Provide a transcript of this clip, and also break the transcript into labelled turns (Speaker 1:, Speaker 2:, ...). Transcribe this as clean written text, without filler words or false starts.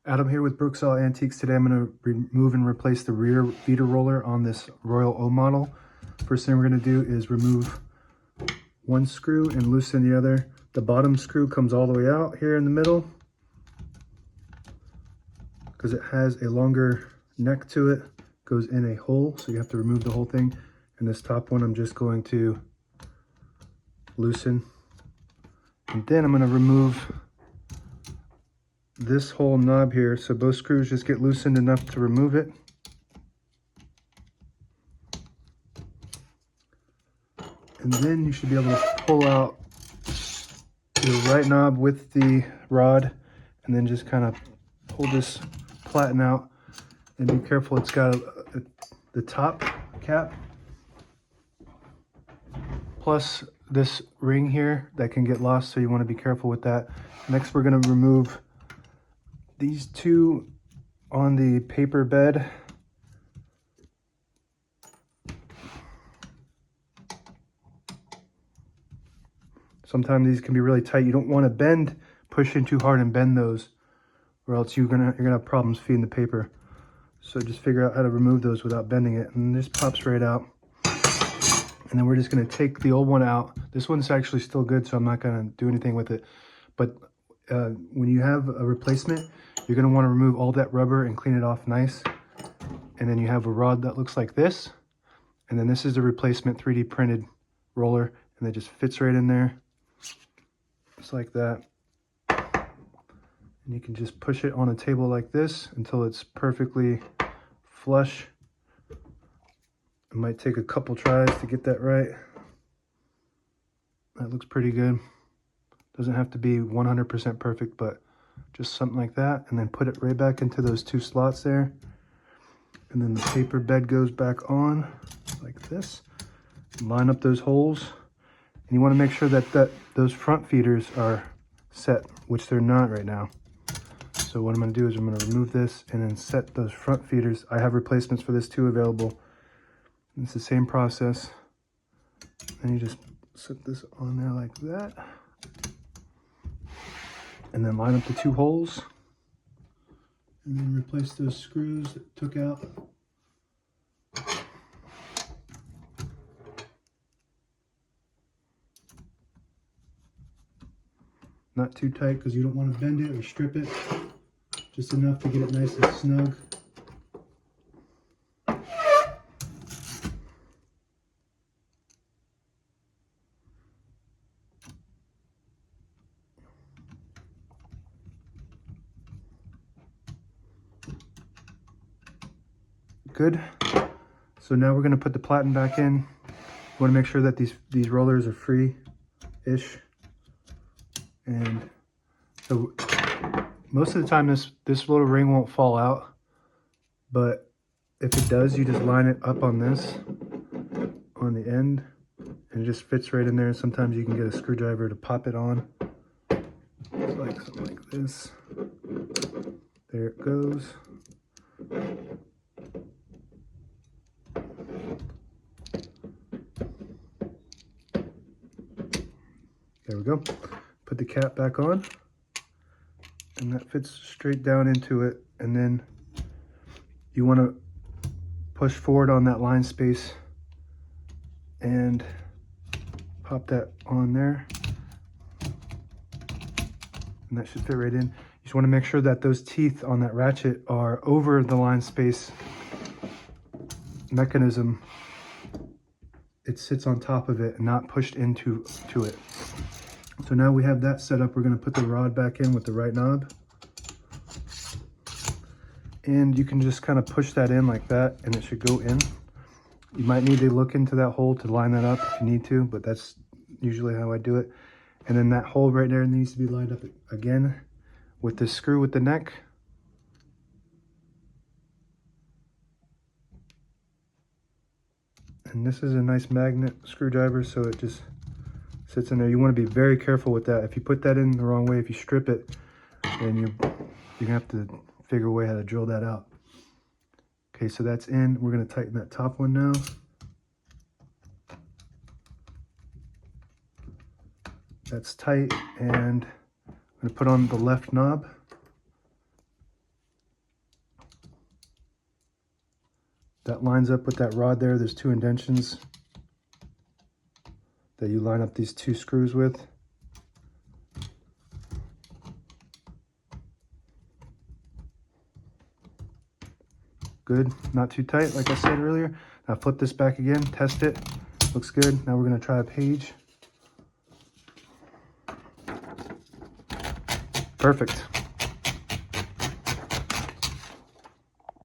Speaker 1: Adam here with Brooksall Antiques. Today I'm going to remove and replace the rear feeder roller on this Royal O model. First thing we're going to do is remove one screw and loosen the other. The bottom screw comes all the way out here in the middle because it has a longer neck to it, goes in a hole, so you have to remove the whole thing. And this top one I'm just going to loosen. And then I'm going to remove this whole knob here, so both screws just get loosened enough to remove it. And then you should be able to pull out your right knob with the rod and then just kind of pull this platen out. And be careful, it's got the top cap plus this ring here that can get lost, so you want to be careful with that. Next we're going to remove these two on the paper bed. Sometimes these can be really tight. You don't want to push in too hard and bend those, or else you're gonna have problems feeding the paper. So just figure out how to remove those without bending it. And this pops right out. And then we're just gonna take the old one out. This one's actually still good, so I'm not gonna do anything with it. But when you have a replacement, you're gonna wanna remove all that rubber and clean it off nice. And then you have a rod that looks like this. And then this is the replacement 3D printed roller, and it just fits right in there. Just like that. And you can just push it on a table like this until it's perfectly flush. It might take a couple tries to get that right. That looks pretty good. Doesn't have to be 100% perfect, but just something like that. And then put it right back into those two slots there. And then the paper bed goes back on like this. Line up those holes. And you want to make sure that those front feeders are set, which they're not right now. So what I'm going to do is I'm going to remove this and then set those front feeders. I have replacements for this too available. It's the same process. And you just set this on there like that. And then line up the two holes. And then replace those screws that took out. Not too tight because you don't want to bend it or strip it. Just enough to get it nice and snug. Good. So now we're going to put the platen back in. You want to make sure that these rollers are free-ish. And so most of the time this little ring won't fall out, but if it does, you just line it up on this, on the end, and it just fits right in there. Sometimes you can get a screwdriver to pop it on. It's like something like this. There it goes. There we go. Put the cap back on, and that fits straight down into it. And then you want to push forward on that line space and pop that on there, and that should fit right in. You just want to make sure that those teeth on that ratchet are over the line space mechanism. It sits on top of it and not pushed into it. So now we have that set up. We're going to put the rod back in with the right knob. And you can just kind of push that in like that, and it should go in. You might need to look into that hole to line that up if you need to, but that's usually how I do it. And then that hole right there needs to be lined up again with the screw with the neck. And this is a nice magnet screwdriver, so it just sits in there. You want to be very careful with that. If you put that in the wrong way, if you strip it, then you're gonna have to figure a way how to drill that out. Okay, so that's in. We're gonna tighten that top one now. That's tight, and I'm gonna put on the left knob. That lines up with that rod there. There's 2 indentions that you line up these 2 screws with. Good, not too tight like I said earlier. Now flip this back again, test it. Looks good. Now we're going to try a page. Perfect.